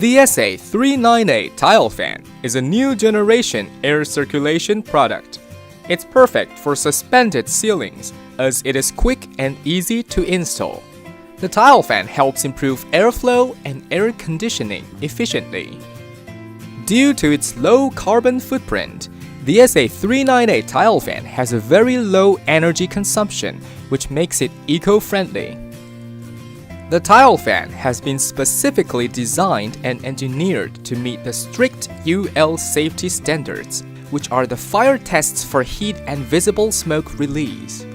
The SA-398 tile fan is a new generation air circulation product. It's perfect for suspended ceilings as it is quick and easy to install. The tile fan helps improve airflow and air conditioning efficiently. Due to its low carbon footprint, the SA-398 tile fan has a very low energy consumption, which makes it eco-friendly. The tile fan has been specifically designed and engineered to meet the strict UL safety standards, which are the fire tests for heat and visible smoke release.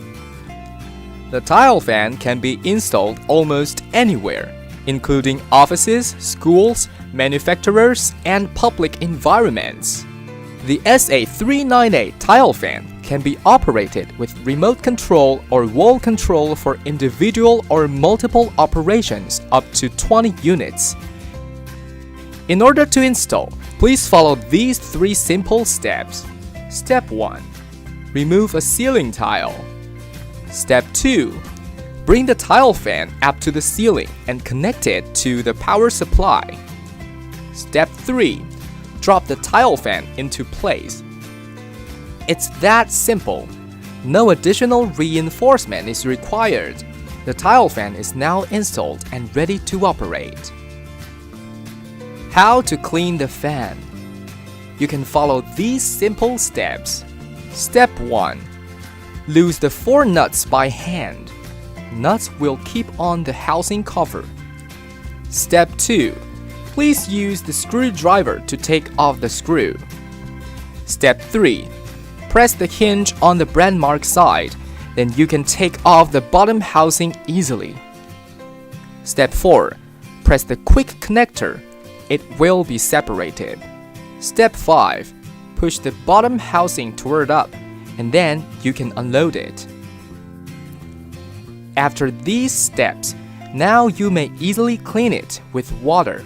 The tile fan can be installed almost anywhere, including offices, schools, manufacturers, and public environments. The SA-398 tile fan can be operated with remote control or wall control for individual or multiple operations up to 20 units. In order to install, please follow these 3 simple steps. Step 1. Remove a ceiling tile. Step 2. Bring the tile fan up to the ceiling and connect it to the power supply. Step 3. Drop the tile fan into place. It's that simple. No additional reinforcement is required. The tile fan is now installed and ready to operate. How to clean the fan? You can follow these simple steps. Step 1. Loose the 4 nuts by hand. Nuts will keep on the housing cover. Step 2. Please use the screwdriver to take off the screw. Step 3. Press the hinge on the brand mark side, then you can take off the bottom housing easily. Step 4. Press the quick connector. It will be separated. Step 5. Push the bottom housing toward up, and then you can unload it. After these steps, now you may easily clean it with water.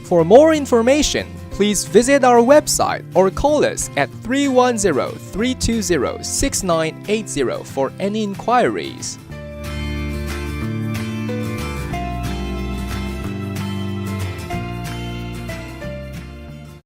For more information, please visit our website or call us at 310-320-6980 for any inquiries.